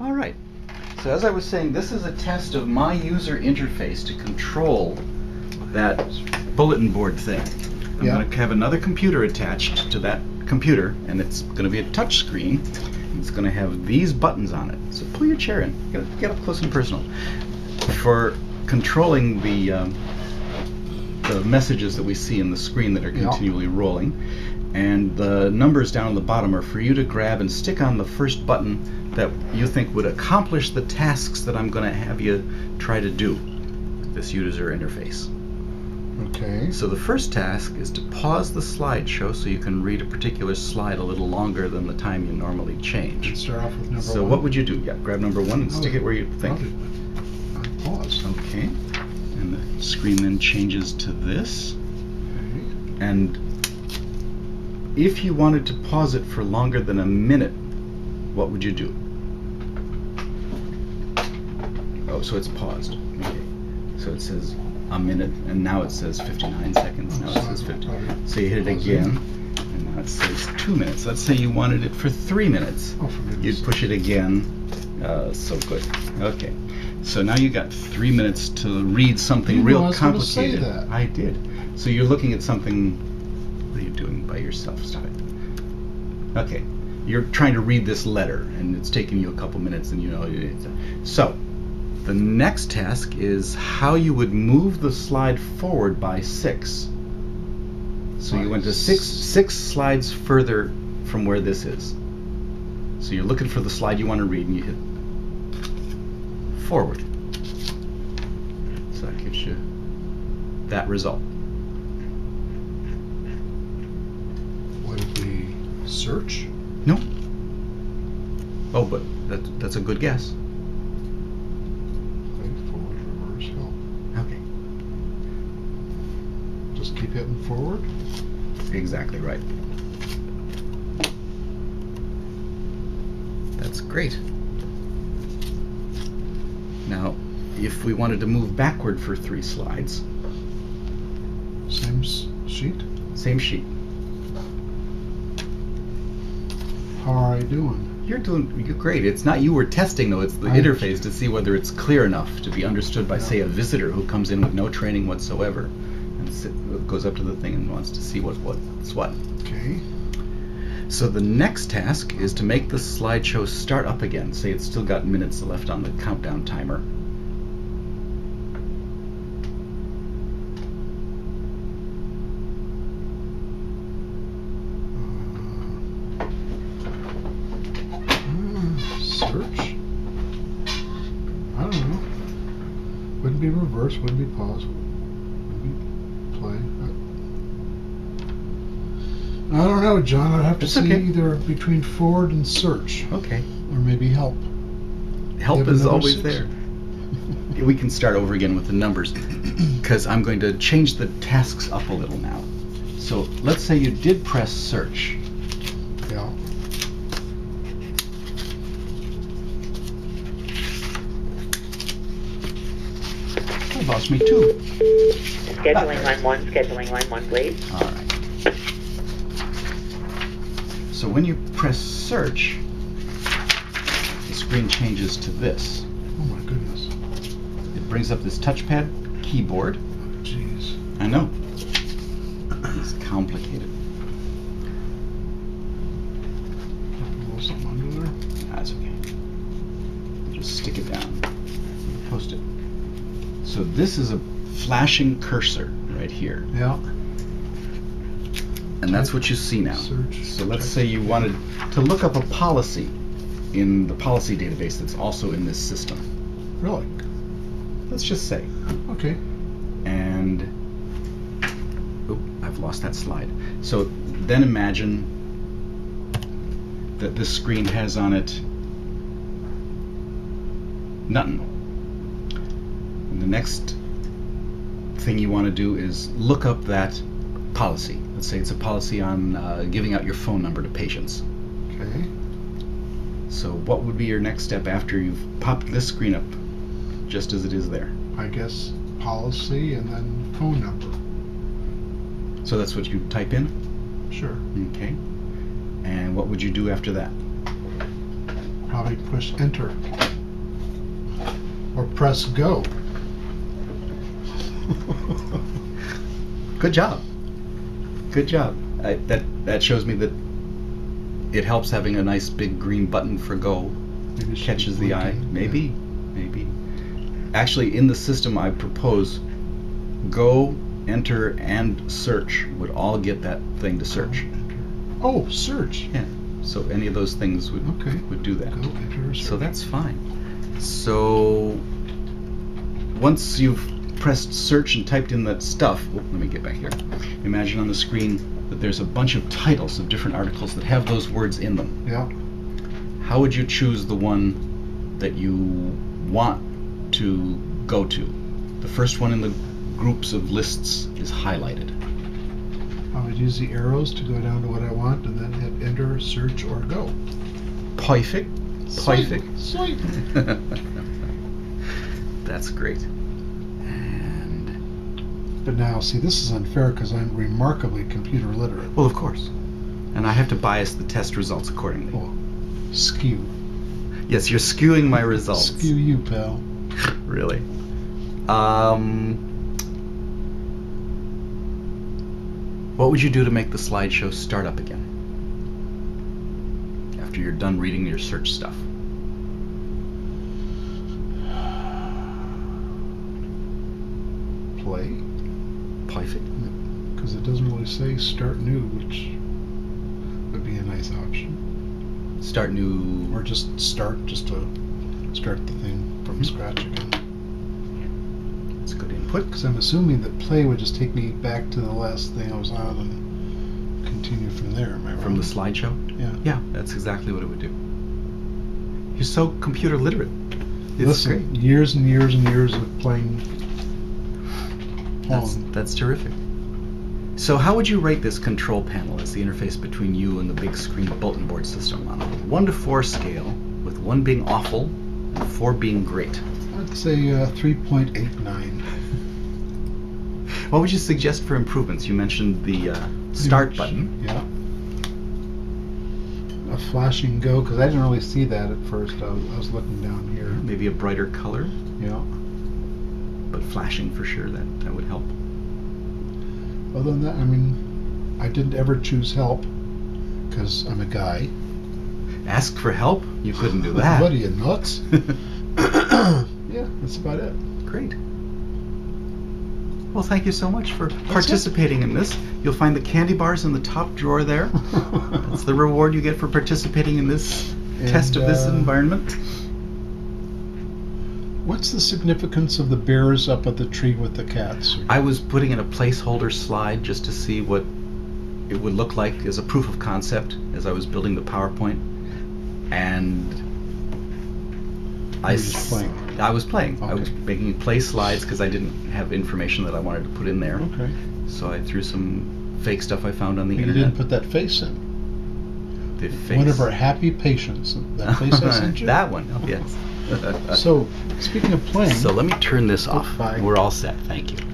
All right. So as I was saying, this is a test of my user interface to control that bulletin board thing. I'm going to have another computer attached to that computer, and it's going to be a touch screen. It's going to have these buttons on it. So pull your chair in. Get up close and personal. For controlling the messages that we see in the screen that are continually rolling. And the numbers down at the bottom are for you to grab and stick on the first button that you think would accomplish the tasks that I'm going to have you try to do with this user interface. Okay. So the first task is to pause the slideshow so you can read a particular slide a little longer than the time you normally change. Let's start off with number one. So what would you do? Yeah, grab number one and stick it where you think. Pause. Okay. And the screen then changes to this. Okay. And if you wanted to pause it for longer than a minute, what would you do? Oh, so it's paused. Okay. So it says a minute, and now it says 59 seconds. Now it says 50. So you hit it again, and now it says 2 minutes. Let's say you wanted it for 3 minutes. Oh, for goodness. You'd push it again. So good. Okay. So now you got 3 minutes to read something real complicated. Say that. I did. So you're looking at something. What are you doing by yourself? Stop it. Okay. You're trying to read this letter, and it's taking you a couple minutes, and you know. So the next task is how you would move the slide forward by 6. So you went to six slides further from where this is. So you're looking for the slide you want to read, and you hit forward. So that gives you that result. Would it be search? No. Oh, but that's a good guess. Forward, reverse, help. Okay. Just keep hitting forward? Exactly right. That's great. Now, if we wanted to move backward for 3 slides. Same sheet? Same sheet. How are I doing? You're great. It's not you we're testing, though. It's the interface to see whether it's clear enough to be understood by, say, a visitor who comes in with no training whatsoever and goes up to the thing and wants to see what's what. Okay. So the next task is to make the slideshow start up again. Say it's still got minutes left on the countdown timer. Search? I don't know. Wouldn't be reverse, wouldn't be pause, wouldn't be play. I don't know, John. I'd have to see either between forward and search. Okay. Or maybe help. Help is always there. We can start over again with the numbers because I'm going to change the tasks up a little now. So let's say you did press search. Yeah. That lost me too. Scheduling line 1, scheduling line 1, please. All right. So when you press search, the screen changes to this. Oh my goodness. It brings up this touchpad keyboard. Jeez. I know. It's complicated. A little something under there? That's okay. Just stick it down. Post it. So this is a flashing cursor right here. Yeah. And that's what you see now. Search. So let's say you wanted to look up a policy in the policy database that's also in this system. Really? Let's just say. Okay. And I've lost that slide. So then imagine that this screen has on it nothing. And the next thing you want to do is look up that policy. Let's say it's a policy on giving out your phone number to patients. Okay. So what would be your next step after you've popped this screen up just as it is there? I guess policy and then phone number. So that's what you type in? Sure. Okay. And what would you do after that? probably push enter or press go. Good job. Good job. That shows me that it helps having a nice big green button for go. Maybe it should Catches be the eye. blinking. Maybe. Maybe. Actually, in the system I propose, go, enter, and search would all get that thing to search. Oh, search. Yeah. So any of those things would Okay. would do that. Go, enter, or search. So that's fine. So once you've pressed search and typed in that stuff, let me get back here. Imagine on the screen that there's a bunch of titles of different articles that have those words in them. Yeah. How would you choose the one that you want to go to? The first one in the groups of lists is highlighted. I would use the arrows to go down to what I want and then hit enter, search, or go. Perfect. Perfect. Sweet. That's great. But now, see, this is unfair because I'm remarkably computer literate. Well, of course. And I have to bias the test results accordingly. Oh, skew. Yes, you're skewing my results. Skew you, pal. Really. What would you do to make the slideshow start up again? After you're done reading your search stuff. Play. Perfect. Because it doesn't really say start new, which would be a nice option. Start new. Or just start, just to start the thing from scratch again. That's good input. Because I'm assuming that play would just take me back to the last thing I was on and continue from there. Am I wrong? From the slideshow? Yeah. Yeah, that's exactly what it would do. You're so computer literate. It's Listen, great. years and years and years of playing Pong. That's terrific. So how would you rate this control panel as the interface between you and the big screen bulletin board system on a 1 to 4 scale, with 1 being awful and 4 being great? I'd say 3.89. What would you suggest for improvements? You mentioned the start button. Yeah. A flashing go, because I didn't really see that at first. I was looking down here. Maybe a brighter color, Yeah. but flashing for sure, that would help. Other than that, I mean, I didn't ever choose help, because I'm a guy. Ask for help? You couldn't do that. What are you, nuts? Yeah, that's about it. Great. Well, thank you so much for participating in this. You'll find the candy bars in the top drawer there. That's the reward you get for participating in this test of this environment. What's the significance of the bears up at the tree with the cats? I was putting in a placeholder slide just to see what it would look like as a proof of concept as I was building the PowerPoint. And I was playing. Okay. I was making play slides because I didn't have information that I wanted to put in there. Okay. So I threw some fake stuff I found on the But you internet. didn't put that face in. The face. One of our happy patients. That face I sent you? That one, oh, yes. So, speaking of playing... So let me turn this off. Bye. We're all set. Thank you.